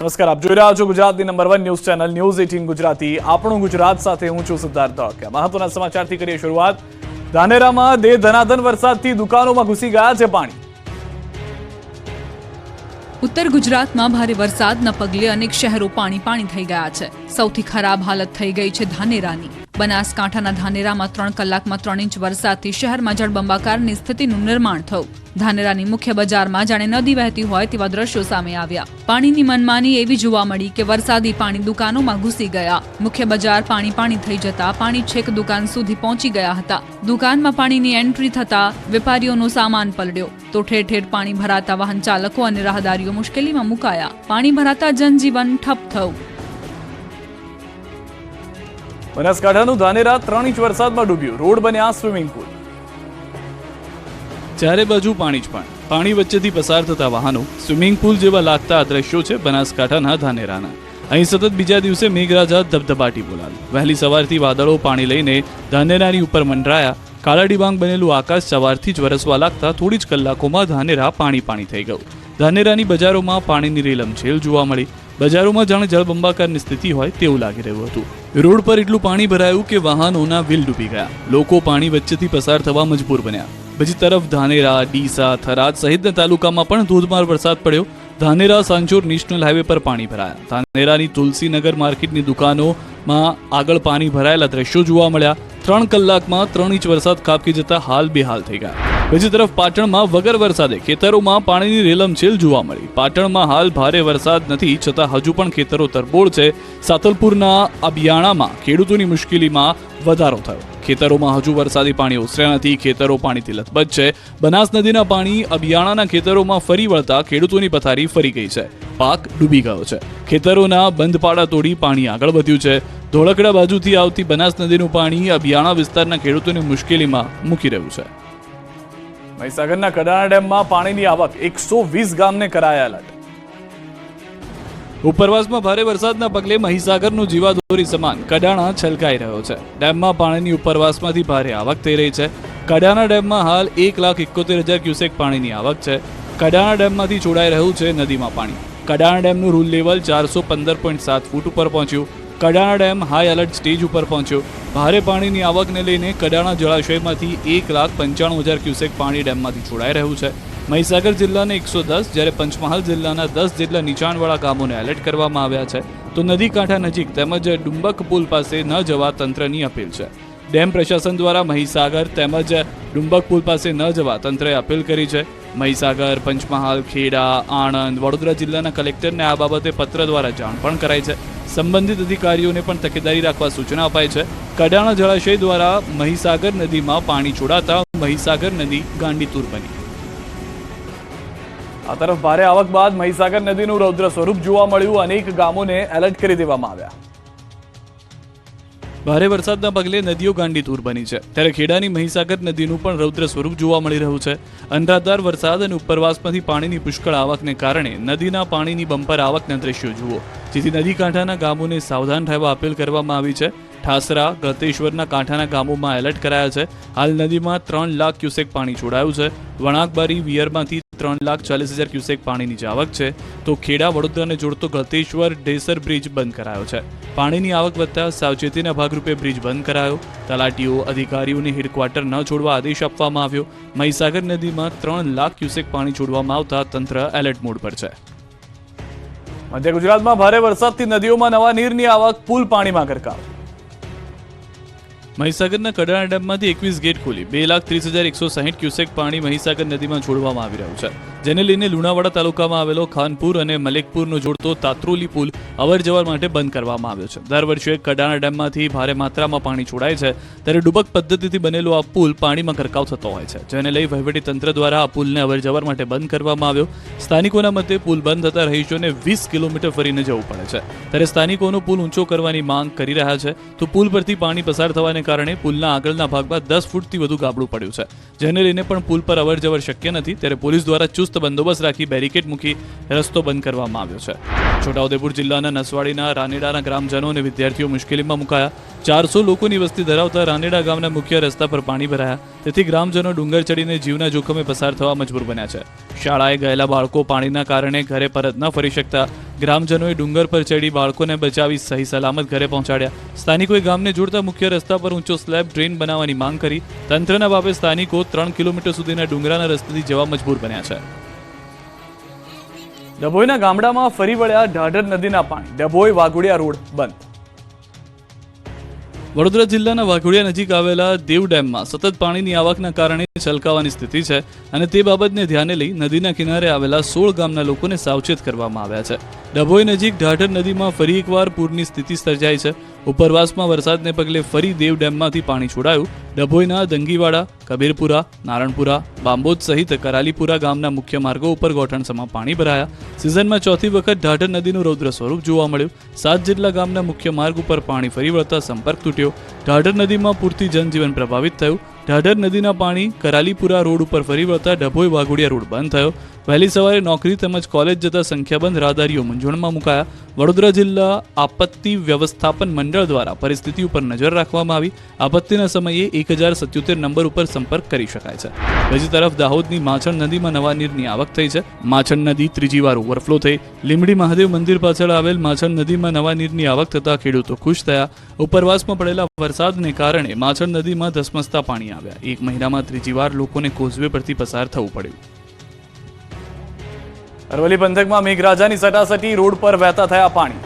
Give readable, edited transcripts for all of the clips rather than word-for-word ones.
નમસ્કાર, આપ જોઈ રહ્યા છો ગુજરાતની number 1 news channel news 18 Gujarati. આપણું ગુજરાત સાથે હું છું સિદ્ધાર્થ ધોળકિયા। મહત્વના સમાચારથી કરીએ શરૂઆત। ધાનેરામાં ધનાધન વરસાદથી દુકાનોમાં ઘૂસી ગયા છે પાણી। ઉત્તર ગુજરાતમાં ભારે વરસાદના પગલે અનેક શહેરો પાણી થઈ ગયા છે। સૌથી ખરાબ હાલત થઈ ગઈ છે ધાનેરાની। બનાસકાંઠાના ધાનેરામાં 3 કલાકમાં 3 ઇંચ વરસાદથી શહેરમાં જળબંબાકારની સ્થિતિનું નિર્માણ થયું। ધાનેરાની મુખ્ય બજારમાં જાણે નદી વહેતી હોય તેવા દ્રશ્યો સામે આવ્યા। પાણીની મનમાની એવી જોવા મળી કે વરસાદી પાણી દુકાનોમાં ઘૂસી ગયા। મુખ્ય બજાર પાણી થઈ જતા પાણી છેક દુકાન સુધી પહોંચી ગયા હતા। દુકાનમાં પાણીની એન્ટ્રી થતા વેપારીઓનો સામાન પલળ્યો તો ઠેર ઠેર પાણી ભરાતા વાહન ચાલકો અને રાહદારીઓ મુશ્કેલીમાં મુકાયા। પાણી ભરાતા જનજીવન ઠપ થયું। બનાસકાંઠાનું ધાનેરા 3 ઇંચ વરસાદમાં ડૂબ્યું। રોડ બન્યા સ્વિમિંગ પુલ। ચારે બાજુ પાણી જ પાણી વચ્ચેથી પસાર થતા વાહનો સ્વિમિંગ પુલ જેવા લાગતા આ દ્રશ્યો છે બનાસકાંઠાના ધાનેરાના। અહીં સતત બીજા દિવસે મેઘરાજા ધબધબાટી બોલાવી। વહેલી સવારથી વાદળો પાણી લઈને ધાનેરાની ઉપર મંડરાયા। કાળા ડિબાંગ બનેલું આકાશ સવારથી જ વરસવા લાગતા થોડી જ કલાકોમાં ધાનેરા પાણી થઈ ગયું। ધાનેરાની બજારોમાં પાણીની રેલમછેલ જોવા મળી। બજારોમાં જાણે જળબંબાકારની સ્થિતિ હોય તેવું લાગી રહ્યું હતું। રોડ પર એટલું પાણી ભરાયું કે વાહનોના વ્હીલ ડૂબી ગયા। લોકો પાણી વચ્ચેથી પસાર થવા મજબૂર બન્યા। બીજી તરફ ધાનેરા, ડીસા, થરાદ સહિતના તાલુકામાં પણ ધોધમાર વરસાદ પડ્યો। ધાનેરા સાંચોર નેશનલ હાઈવે પર પાણી ભરાયા। ધાનેરાની તુલસીનગર માર્કેટની દુકાનોમાં આગળ પાણી ભરાયેલા દ્રશ્યો જોવા મળ્યા। 3 કલાકમાં 3 ઇંચ વરસાદ ખાબકી જતા હાલ બેહાલ થઈ ગયા। બીજી તરફ પાટણમાં વગર વરસાદે ખેતરોમાં પાણીની રેલમછેલ જોવા મળી। પાટણમાં હાલ ભારે વરસાદ નથી છતાં હજુ પણ ખેતરો તરબોળ છે। સાતલપુરના અબિયાણામાં ખેડૂતોની મુશ્કેલીમાં વધારો થયો। ખેતરોમાં હજુ વરસાદી પાણી ઓસર્યા નથી। ખેતરો પાણીથી લથબથ છે। બનાસ નદીના પાણી અબિયાણાના ખેતરોમાં ફરી વળતા ખેડૂતોની પથારી ફરી ગઈ છે। પાક ડૂબી ગયો છે। ખેતરોના બંધ પાડા તોડી પાણી આગળ વધ્યું છે। ધોળકડા બાજુથી આવતી બનાસ નદીનું પાણી અબિયાણા વિસ્તારના ખેડૂતોને મુશ્કેલીમાં મૂકી રહ્યું છે। મહીસાગરના કડાણા ડેમમાં પાણીની આવક 120 ગામને કરાયા એલર્ટ। ઉપરવાસમાં ભારે વરસાદના પગલે મહીસાગરનું જીવાદોરી સમાન કડાણા છલકાઈ રહ્યો છે। ડેમમાં પાણીની ઉપરવાસમાંથી ભારે આવક થઈ રહી છે। કડાણા ડેમમાં હાલ 1,71,000 ક્યુસેક પાણીની આવક છે। કડાણા ડેમમાંથી છોડાઈ રહ્યું છે નદીમાં પાણી। કડાણા ડેમનું રૂલ લેવલ 415.7 ફૂટ ઉપર પહોંચ્યું। Kadana dam high alert stage ઉપર પહોંચ્યો। ભારે પાણીની આવકને લઈને કડાણા જળાશયમાંથી 1,95,000 ક્યુસેક પાણી ડેમમાંથી છોડાઈ રહ્યું છે। મહીસાગર જિલ્લાને 110 જ્યારે પંચમહાલ જિલ્લાના 10 જેટલા નીચાણવાળા ગામોને એલર્ટ કરવામાં આવ્યા છે તો નદી કાંઠા નજીક તેમજ ડુંબક પુલ પાસે ન જવા તંત્રની અપીલ છે। ડેમ પ્રશાસન દ્વારા મહીસાગર તેમજ ડુંબક પુલ પાસે ન જવા તંત્રએ અપીલ કરી છે। મહીસાગર, પંચમહાલ, ખેડા, આણંદ, વડોદરા જિલ્લાના કલેક્ટરને આ બાબતે પત્ર દ્વારા જાણ પણ કરાઈ છે। સંબંધિત અધિકારીઓને પણ તકેદારી રાખવા સૂચના અપાઈ છે। કડાણા જળાશય દ્વારા મહીસાગર નદીમાં પાણી છોડાતા મહીસાગર નદી ગાંડીતુર બની। આ તરફ ભારે આવક બાદ મહીસાગર નદીનું રૌદ્ર સ્વરૂપ જોવા મળ્યું। અનેક ગામોને એલર્ટ કરી દેવામાં આવ્યા। ભારે વરસાદના પગલે નદીઓ ગાંડીતુર બની છે ત્યારે ખેડાની મહીસાગર નદીનું પણ રૌદ્ર સ્વરૂપ જોવા મળી રહ્યું છે। અનરાધાર વરસાદ અને ઉપરવાસમાંથી પાણીની પુષ્કળ આવકને કારણે નદીના પાણીની બમ્પર આવકના દ્રશ્યો જુઓ, જેથી નદી કાંઠાના ગામોને સાવધાન રહેવા અપીલ કરવામાં આવી છે। ઠાસરા, ગળતેશ્વરના કાંઠાના ગામોમાં એલર્ટ કરાયા છે। હાલ નદીમાં 3 લાખ ક્યુસેક પાણી છોડાયું છે। વણાકબારી વિયરમાંથી 3,40,000 ક્યુસેક પાણીની આવક છે તો ખેડા વડોદરાને જોડતો ગળતેશ્વર ડેસર બ્રિજ બંધ કરાયો છે। પાણીની આવક વધતા સાવચેતીના ભાગરૂપે બ્રિજ બંધ કરાયો। તલાટીઓ, અધિકારીઓને હેડક્વાર્ટર ન છોડવા આદેશ આપવામાં આવ્યો। મહીસાગર નદીમાં 3 લાખ ક્યુસેક પાણી છોડવામાં આવતા તંત્ર એલર્ટ મોડ પર છે। મધ્ય ગુજરાતમાં ભારે વરસાદથી નદીઓમાં નવા નીરની આવક, પુલ પાણીમાં ગરકાવ। મહીસાગરના કડાણા ડેમમાંથી 21 ગેટ ખોલી 2,30,160 ક્યુસેક પાણી મહીસાગર નદીમાં છોડવામાં આવી રહ્યું છે, જેને લઈને લુણાવાડા તાલુકામાં આવેલો ખાનપુર અને મલેકપુરનો જોડતો તાત્રોલી પુલ અવરજવર માટે બંધ કરવામાં આવ્યો છે। દર વર્ષે કડાણા ડેમમાંથી ભારે માત્રામાં પાણી છોડાય છે ત્યારે ડુબક પદ્ધતિથી બનેલો આ પુલ પાણીમાં ગરકાવ થતો હોય છે, જેને લઈ વહીવટીતંત્ર દ્વારા આ પુલને અવરજવર માટે બંધ કરવામાં આવ્યો। સ્થાનિકોના મતે પુલ બંધ થતા રહીશોને 20 કિલોમીટર ફરીને જવું પડે છે ત્યારે સ્થાનિકોનો પુલ ઊંચો કરવાની માંગ કરી રહ્યા છે તો પુલ પરથી પાણી પસાર થવાને કારણે પુલના આગળના ભાગમાં 10 ફૂટથી વધુ ગાબડું પડ્યું છે, જેને લઈને પણ પુલ પર અવરજવર શક્ય નથી ત્યારે પોલીસ દ્વારા ચુસ્ત બંદોબસ્ત રાખી બેરિકેડ મૂકી રસ્તો બંધ કરવામાં આવ્યો છે। છોટાઉદેપુર જિલ્લાના નસવાડીના રાનેડાના ગ્રામજનો અને વિદ્યાર્થીઓ મુશ્કેલીમાં મુકાયા। 400 લોકોની વસ્તી ધરાવતા રાનેડા ગામના મુખ્ય રસ્તા પર પાણી ભરાયા, તેથી ગ્રામજનો ડુંગર ચડીને જીવના જોખમે પસાર થવા મજબૂર બન્યા છે। શાળાએ ગયેલા બાળકો પાણીના કારણે ઘરે પરત ન ફરી શકતા ગ્રામજનોએ ડુંગર પર ચડી બાળકોને બચાવી સહી સલામત ઘરે પહોંચાડ્યા. સ્થાનિકોએ ગામને જોડતા મુખ્ય રસ્તા પર ઊંચો સ્લેબ ડ્રેન બનાવવાની માંગ કરી. તંત્રના બાબે સ્થાનિકો 3 કિલોમીટર સુધીના ડુંગરાના રસ્તેથી જવા મજબૂર બન્યા છે. ડભોઈના ગામડામાં ફરી વળ્યા ઢાઢર નદીના પાણી. ડભોઈ વાઘોડિયા રોડ બંધ. વડોદરા જિલ્લાના વાઘોડિયા નજીક આવેલા દેવ ડેમમાં સતત પાણીની આવકના કારણે છલકાવાની સ્થિતિ છે અને તે બાબતને ધ્યાને લઈ નદીના કિનારે આવેલા 16 ગામના લોકોને સાવચેત કરવામાં આવ્યા છે. ડભોઈ નજીક ઢાઢર નદીમાં ફરી એકવાર પૂરની સ્થિતિ સર્જાઈ છે. ઉપરવાસમાં વરસાદને પગલે ફરી દેવ ડેમમાંથી પાણી છોડાયું. ડભોઈના દંગીવાડા, કબીરપુરા, નારણપુરા, બાંબોદ સહિત કરાલીપુરા ગામના મુખ્ય માર્ગો ઉપર ગોઠણસમાં પાણી ભરાયા. સિઝનમાં ચોથી વખત ઢાઢર નદીનું રૌદ્ર સ્વરૂપ જોવા મળ્યું. 7 જેટલા ગામના મુખ્ય માર્ગ ઉપર પાણી ફરી વળતા સંપર્ક તૂટ્યો. ઢાઢર નદીમાં પૂરથી જનજીવન પ્રભાવિત થયું. ઢાઢર નદીના પાણી કરાલીપુરા રોડ ઉપર ફરી વળતા ડભોઈ વાઘોડિયા રોડ બંધ થયો. વહેલી સવારે નોકરી તેમજ કોલેજ જતા સંખ્યાબંધ રાહદારીઓ મૂંઝવણમાં મુકાયા. વડોદરા જિલ્લા આપત્તિ વ્યવસ્થાપન મંડળ દ્વારા પરિસ્થિતિ ઉપર નજર રાખવામાં આવી. આપત્તિના સમયે 1077 નંબર ઉપર સંપર્ક કરી શકાય છે. બીજી તરફ દાહોદની માછણ નદીમાં નવા નીરની આવક થઈ છે. માછણ નદી ત્રીજી વાર ઓવરફ્લો થઈ. લીંબડી મહાદેવ મંદિર પાછળ આવેલ માછણ નદીમાં નવા નીરની આવક થતા ખેડૂતો ખુશ થયા. ઉપરવાસમાં પડેલા વરસાદને કારણે માછણ નદીમાં ધસમસતા પાણી આવ્યા. એક મહિનામાં ત્રીજી વાર લોકોને કોઝવે પરથી પસાર થવું પડ્યું. અરવલ્લી પંથકમાં મેઘરાજાની સટાસટી, રોડ પર વહેતા થયા પાણી.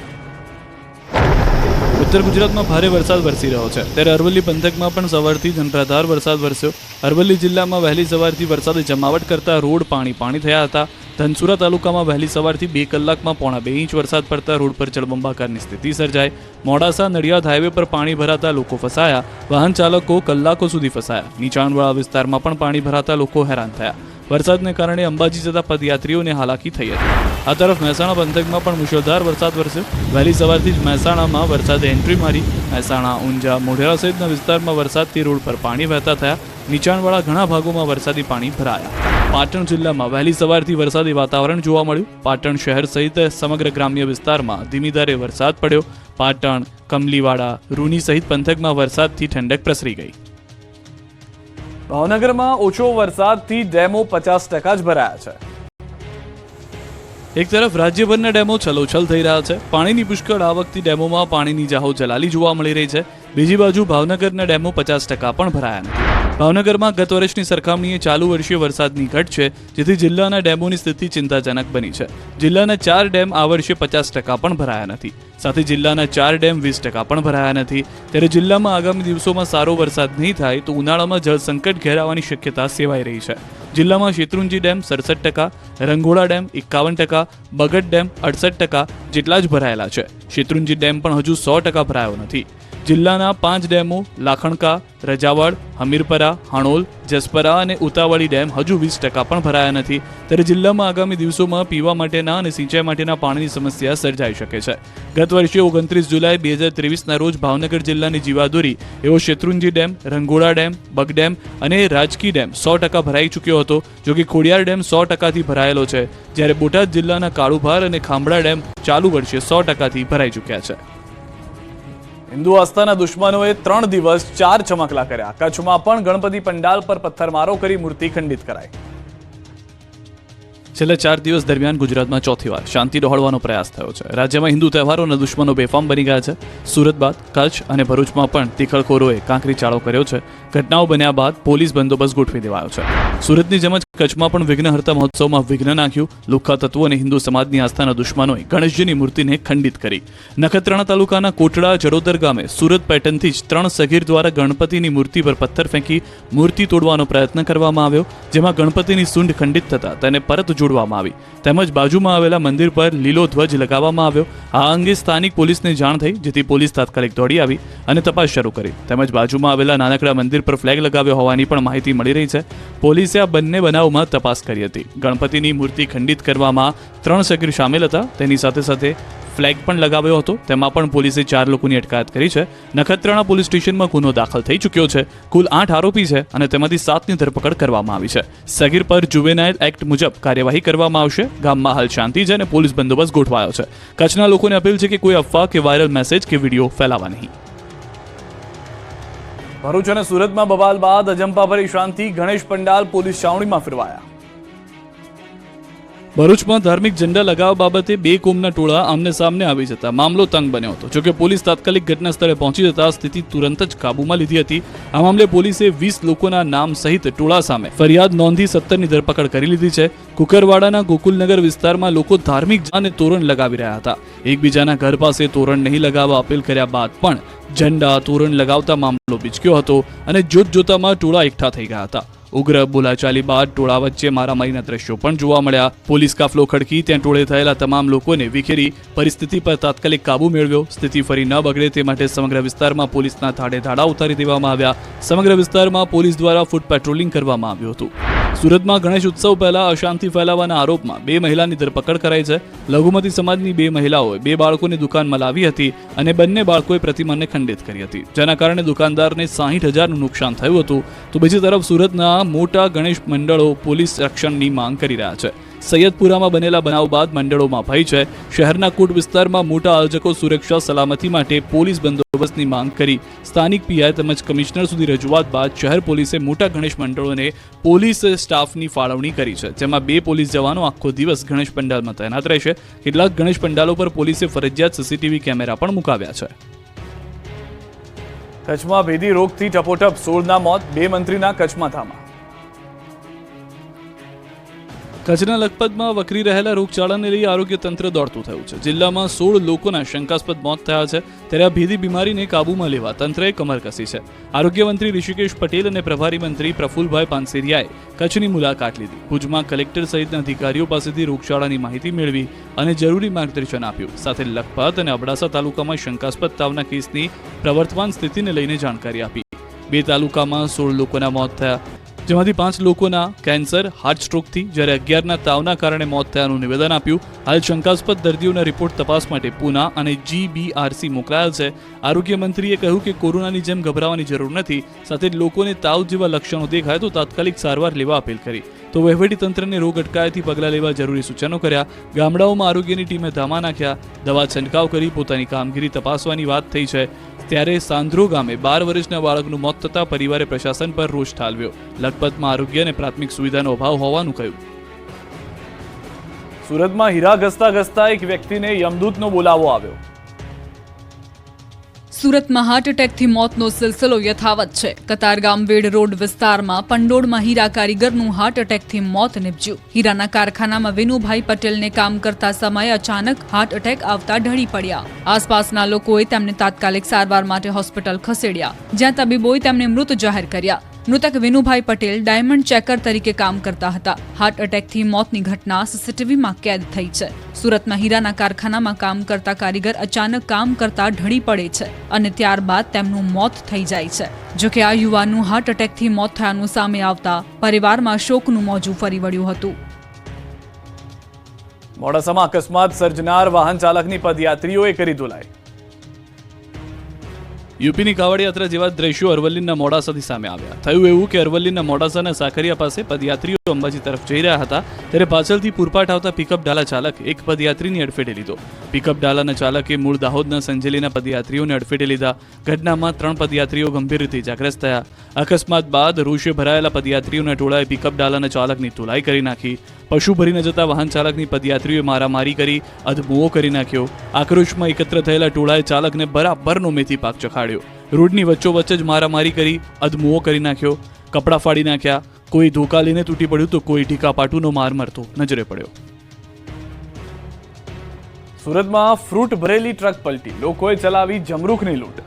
ઉત્તર ગુજરાતમાં ભારે વરસાદ વરસી રહ્યો છે ત્યારે અરવલ્લી પંથકમાં પણ સવારથી જ અનરાધાર વરસાદ વરસ્યો. અરવલ્લી જિલ્લામાં વહેલી સવારથી વરસાદે જમાવટ કરતા રોડ પાણી થયા હતા. ધનસુરા તાલુકામાં વહેલી સવારથી 2 કલાકમાં 1.5 ઇંચ વરસાદ પડતા રોડ પર જળબંબાકારની સ્થિતિ સર્જાઈ. મોડાસા નડિયાદ હાઈવે પર પાણી ભરાતા લોકો ફસાયા. વાહન ચાલકો કલાકો સુધી ફસાયા. નીચાણવાળા વિસ્તારમાં પણ પાણી ભરાતા લોકો હેરાન થયા. વરસાદને કારણે અંબાજી જતા પદયાત્રીઓને હાલાકી થઈ હતી. આ તરફ મહેસાણા પંથકમાં પણ મુશળધાર વરસાદ વરસ્યો. વહેલી સવારથી જ મહેસાણામાં વરસાદે એન્ટ્રી મારી. મહેસાણા, ઊંઝા, મોઢેરા સહિતના વિસ્તારમાં વરસાદથી રોડ પર પાણી વહેતા થયા. નીચાણવાળા ઘણા ભાગોમાં વરસાદી પાણી ભરાયા. પાટણ જિલ્લામાં વહેલી સવારથી વરસાદી વાતાવરણ જોવા મળ્યું. પાટણ શહેર સહિત સમગ્ર ગ્રામ્ય વિસ્તારમાં ધીમી ધારે વરસાદ પડ્યો. પાટણ, કમલીવાડા, રૂની સહિત પંથકમાં વરસાદથી ઠંડક પ્રસરી ગઈ. ભાવનગરમાં ઓછો વરસાદથી ડેમો 50% જ ભરાયા છે. એક તરફ રાજ્યભરના ડેમો છલોછલ થઈ રહ્યા છે. પાણીની પુષ્કળ આવકથી ડેમોમાં પાણીની જાહો જલાલી જોવા મળી રહી છે. બીજી બાજુ ભાવનગરના ડેમો 50% પણ ભરાયા નથી. ભાવનગરમાં ગત વર્ષની સરખામણીએ ચાલુ વર્ષે વરસાદની ઘટ છે, જેથી જિલ્લાના ડેમોની સ્થિતિ ચિંતાજનક બની છે. જિલ્લાના 4 ડેમ આ વર્ષે 50% પણ ભરાયા નથી. સાથે જિલ્લાના 4 ડેમ 20% પણ ભરાયા નથી. ત્યારે જિલ્લામાં આગામી દિવસોમાં સારો વરસાદ નહીં થાય તો ઉનાળામાં જળ સંકટ ઘેરાવાની શક્યતા સેવાઈ રહી છે. જિલ્લામાં શેત્રુંજી ડેમ 67%, રંગોળા ડેમ 51%, બગડ ડેમ 68% જેટલા જ ભરાયેલા છે. શેત્રુંજી ડેમ પણ હજુ 100% ભરાયો નથી. જિલ્લાના 5 ડેમો લાખણકા, રજાવળ, હમીરપરા, હાણોલ, જસપરા અને ઉતાવળી ડેમ હજુ 20% પણ ભરાયા નથી. ત્યારે જિલ્લામાં આગામી દિવસોમાં પીવા માટેના અને સિંચાઈ માટેના પાણીની સમસ્યા સર્જાઈ શકે છે. ગત વર્ષે 29 જુલાઈ 2023ના રોજ ભાવનગર જિલ્લાની જીવાદોરી એવો શેત્રુંજી ડેમ, રંગોળા ડેમ, બગ ડેમ અને રાજકી ડેમ 100% ભરાઈ ચૂક્યો હતો. જોકે ખોડિયાર ડેમ 100%થી ભરાયેલો છે, જ્યારે બોટાદ જિલ્લાના કાળુભાર અને ખાંભળા ડેમ ચાલુ વર્ષે 100%થી ભરાઈ ચૂક્યા છે. હિન્દુ આસ્થાના દુશ્મનોએ 3 દિવસ 4 ચમકલા કર્યા. કચ્છમાં પણ ગણપતિ પંડાલ પર પથ્થરમારો કરી મૂર્તિ ખંડિત કરાઈ. છેલ્લા 4 દિવસ દરમિયાન ગુજરાતમાં ચોથી વાર શાંતિ ડહોળવાનો પ્રયાસ થયો છે. રાજ્યમાં હિન્દુ તહેવારોના દુશ્મનો બેફામ બની ગયા છે. સુરત બાદ કચ્છ અને ભરૂચમાં પણ તીખળખોરોએ કાંકરી ચાળો કર્યો છે. ઘટનાઓ બન્યા બાદ પોલીસ બંદોબસ્ત ગોઠવી દેવાયો છે. સુરતની જેમ જ કચ્છમાં પણ વિઘ્નહર્તા મહોત્સવમાં વિઘ્ન નાખ્યું. લુખ્ખા તત્વો અને હિન્દુ સમાજની આસ્થાના દુશ્મનોએ ગણેશજીની મૂર્તિને ખંડિત કરી. નખત્રાણા તાલુકાના કોટડા જડોદર ગામે સુરત પેટર્નથી જ 3 સગીર દ્વારા ગણપતિની મૂર્તિ પર પથ્થર ફેંકી મૂર્તિ તોડવાનો પ્રયત્ન કરવામાં આવ્યો, જેમાં ગણપતિની સૂંઢ ખંડિત થતા તેને પરત જોડવામાં આવી. તેમજ બાજુમાં આવેલા મંદિર પર લીલો ધ્વજ લગાવવામાં આવ્યો. આ અંગે સ્થાનિક પોલીસને જાણ થઈ, જેથી પોલીસ તાત્કાલિક દોડી આવી અને તપાસ શરૂ કરી. તેમજ બાજુમાં આવેલા નાનકડા મંદિર પર ફ્લેગ લગાવ્યો હોવાની પણ માહિતી મળી રહી છે. પોલીસે આ બંને બનાવમાં તપાસ કરી હતી. ગણપતિની મૂર્તિ ખંડિત કરવામાં 3 સગીર સામેલ હતા. તેની સાથે સાથે ફ્લેગ પણ લગાવ્યો હતો. તેમાં પણ પોલીસે 4 લોકોની અટકાયત કરી છે. નખત્રાણા પોલીસ સ્ટેશનમાં ગુનો દાખલ થઈ ચૂક્યો છે. કુલ 8 આરોપી છે અને તેમાંથી 7ની ધરપકડ કરવામાં આવી છે. સગીર પર જુવેનાઇલ એક્ટ મુજબ કાર્યવાહી કરવામાં આવશે. ગામમાં હાલ શાંતિ છે અને પોલીસ બંદોબસ્ત ગોઠવાયો છે. કચ્છના લોકોને અપીલ છે કે કોઈ અફવા કે વાયરલ મેસેજ કે વિડીયો ફેલાવા નહીં. ભરૂચ અને સુરતમાં બવાલ બાદ અજંપાભરી શાંતિ. ગણેશ પંડાલ પોલીસ છાવણીમાં ફેરવાયા. ભરૂચમાં ધાર્મિક ઝંડા લગાવવા બાબતે બે કોમના ટોળા આમને સામને આવી જતા મામલો તંગ બન્યો હતો. જોકે પોલીસ તાત્કાલિક ઘટના સ્થળે પહોંચી જતા સ્થિતિ તુરંત જ કાબૂમાં લીધી હતી. આ મામલે પોલીસે 20 લોકોના નામ સહિત ટોળા સામે ફરિયાદ નોંધી 17ની ધરપકડ કરી લીધી છે. કુકરવાડાના ગોકુલનગર વિસ્તારમાં લોકો ધાર્મિક અને તોરણ લગાવી રહ્યા હતા. એકબીજાના ઘર પાસે તોરણ નહીં લગાવવા અપીલ કર્યા બાદ પણ ઝંડા તોરણ લગાવતા મામલો બીચક્યો હતો અને જોતજોતામાં ટોળા એકઠા થઈ ગયા હતા. ઉગ્ર બોલાચાલી બાદ ટોળા વચ્ચે મારામારીના દ્રશ્યો પણ જોવા મળ્યા. પોલીસ કાફલો ખડકી ત્યાં ટોળે થયેલા તમામ લોકોને વિખેરી પરિસ્થિતિ પર તાત્કાલિક કાબુ મેળવ્યો. સ્થિતિ ફરી ન બગડે તે માટે સમગ્ર વિસ્તારમાં પોલીસના ધાડે ધાડા ઉતારી દેવામાં આવ્યા. સમગ્ર વિસ્તારમાં પોલીસ દ્વારા ફૂટ પેટ્રોલિંગ કરવામાં આવ્યું હતું. સુરતમાં ગણેશ ઉત્સવ પહેલા અશાંતિ ફેલાવવાના આરોપમાં બે મહિલાની ધરપકડ કરાઈ છે. લઘુમતી સમાજની બે મહિલાઓએ બે બાળકોને દુકાનમાં લાવી હતી અને બંને બાળકોએ પ્રતિમાને ખંડિત કરી હતી, જેના કારણે દુકાનદારને 60,000નું નુકસાન થયું હતું. તો બીજી તરફ સુરતના મોટા ગણેશ મંડળો પોલીસ રક્ષણની માંગ કરી રહ્યા છે. સૈયદપુરામાં બનેલા બનાવ બાદ મંડળોમાં ભય છે. શહેરના કોટ વિસ્તારમાં મોટા આયોજકો સુરક્ષા સલામતી માટે પોલીસ બંદોબસ્તની માંગ કરી સ્થાનિક પીઆઈ તેમજ કમિશનર સુધી રજૂઆત બાદ શહેર પોલીસે મોટા ગણેશ મંડળોને પોલીસ સ્ટાફની ફાળવણી કરી છે, જેમાં 2 પોલીસ જવાનો આખો દિવસ ગણેશ પંડાલમાં તૈનાત રહેશે. કેટલાક ગણેશ પંડાલો પર પોલીસે ફરજિયાત સીસીટીવી કેમેરા પણ મુકાવ્યા છે. કચ્છમાં ભેદી રોગથી ટપોટપ 16ના મોત, 2 મંત્રીના કચ્છમાં ધામા. કચ્છના લખપતમાં વકરી રહેલા રોગચાળાને લઈ આરોગ્ય તંત્ર દોડતું થયું છે. જિલ્લામાં 16 લોકોના શંકાસ્પદ મોત થયા છે, ત્યારે આ ભેદી બીમારીને કાબૂમાં લેવા તંત્રએ કમર કસી છે. આરોગ્ય મંત્રી ઋષિકેશ પટેલ અને પ્રભારી મંત્રી પ્રફુલભાઈ પાનસેરિયાએ કચ્છની મુલાકાત લીધી. ભુજમાં કલેક્ટર સહિતના અધિકારીઓ પાસેથી રોગચાળાની માહિતી મેળવી અને જરૂરી માર્ગદર્શન આપ્યું. સાથે લખપત અને અબડાસા તાલુકામાં શંકાસ્પદ તાવના કેસની પ્રવર્તમાન સ્થિતિને લઈને જાણકારી આપી. 2 તાલુકામાં 16 લોકોના મોત થયા, જેમાંથી 5 લોકોના કેન્સર, હાર્ટ સ્ટ્રોકથી, જ્યારે 11ના તાવના કારણે મોત થયાનું નિવેદન આપ્યું. હાલ શંકાસ્પદ દર્દીઓના રિપોર્ટ તપાસ માટે પૂના અને GBRC મોકલાયેલ છે. આરોગ્ય મંત્રીએ કહ્યું કે કોરોનાની જેમ ગભરાવાની જરૂર નથી. સાથે લોકોને તાવ જેવા લક્ષણો દેખાય તો તાત્કાલિક સારવાર લેવા અપીલ કરી. તો વહીવટીતંત્રને રોગ અટકાયતી પગલાં લેવા જરૂરી સૂચનો કર્યા. ગામડાઓમાં આરોગ્યની ટીમે ધામા નાખ્યા, દવા છંટકાવ કરી પોતાની કામગીરી તપાસવાની વાત થઈ છે. ત્યારે સાંદ્રો ગામે 12 વર્ષના બાળકનું મોત થતાં પરિવારે પ્રશાસન પર રોષ ઠાલવ્યો. લખપતમાં આરોગ્ય અને પ્રાથમિક સુવિધાનો અભાવ હોવાનું કહ્યું. સુરતમાં હીરા ઘસતા એક વ્યક્તિને યમદૂતનો બોલાવો આવ્યો. સુરતમાં હાર્ટ એટેકથી મોતનો સિલસિલો યથાવત છે. કતારગામ વેડ રોડ વિસ્તારમાં પંડોળમાં હીરા કારીગરનું હાર્ટ એટેકથી મોત નીપજ્યું. હીરાના કારખાનામાં વિનુભાઈ પટેલને કામ કરતા સમયે અચાનક હાર્ટ એટેક આવતા ઢળી પડ્યા. આસપાસના લોકોએ તેમને તાત્કાલિક સારવાર માટે હોસ્પિટલ ખસેડ્યા, જ્યાં તબીબોએ તેમને મૃત જાહેર કર્યા. મૃતક વિનુભાઈ પટેલ ડાયમંડ ચેકર તરીકે કામ કરતા હતા. હાર્ટ એટેકથી મોતની ઘટના સીસીટીવીમાં કેદ થઈ છે. સુરતમાં હીરાના કારખાનામાં કામ કરતા કારીગર અચાનક કામ કરતા ઢળી પડે છે અને ત્યારબાદ તેમનું મોત થઈ જાય છે. જોકે આ યુવાનનું હાર્ટ એટેકથી મોત થયાનું સામે આવતા પરિવારમાં શોકનું મોજું ફરી વળ્યું હતું. મોડાસામાં અકસ્માત સર્જનાર વાહન ચાલકની પદયાત્રીઓએ કરી ધોલાઈ. યુપીની કાવડ યાત્રા જેવા દ્રશ્યો અરવલ્લીના મોડાસાથી સામે આવ્યા. થયું એવું કે અરવલ્લીના મોડાસાના સાકરિયા પાસે પદયાત્રીઓ અંબાજી તરફ જઈ રહ્યા હતા, ત્યારે પાછળથી પૂરપાટ આવતા પિકઅપ ડાલા ચાલક એક પદયાત્રીની અડફેટે લીધો. પિકઅપ ડાલાના ચાલકે મૂળ દાહોદના સંજેલીના પદયાત્રીઓને અડફેટે લીધા. ઘટનામાં 3 પદયાત્રીઓ ગંભીર રીતે ઇજાગ્રસ્ત થયા. અકસ્માત બાદ રોષે ભરાયેલા પદયાત્રીઓના ટોળાએ પિકઅપ ડાલાના ચાલકની ધોલાઈ કરી નાખી. પશુ ભરીને જતા વાહન ચાલકની પદયાત્રીઓએ મારામારી કરી અધમુઓ કરી નાખ્યો. આક્રોશમાં એકત્ર થયેલા ટોળાએ ચાલકને બરાબરનો મેથી પાક ચખાડ્યો. રોડની વચ્ચોવચ્ચ જ મારામારી કરી અધમુઓ કરી નાખ્યો. કપડાં ફાડી નાખ્યા. કોઈ ધોકા લઈને તૂટી પડ્યું તો કોઈ ઢીકાપાટુનો માર મારતો નજરે પડ્યો. સુરતમાં ફ્રૂટ ભરેલી ટ્રક પલટી, લોકોએ ચલાવી જમરૂખની લૂંટ.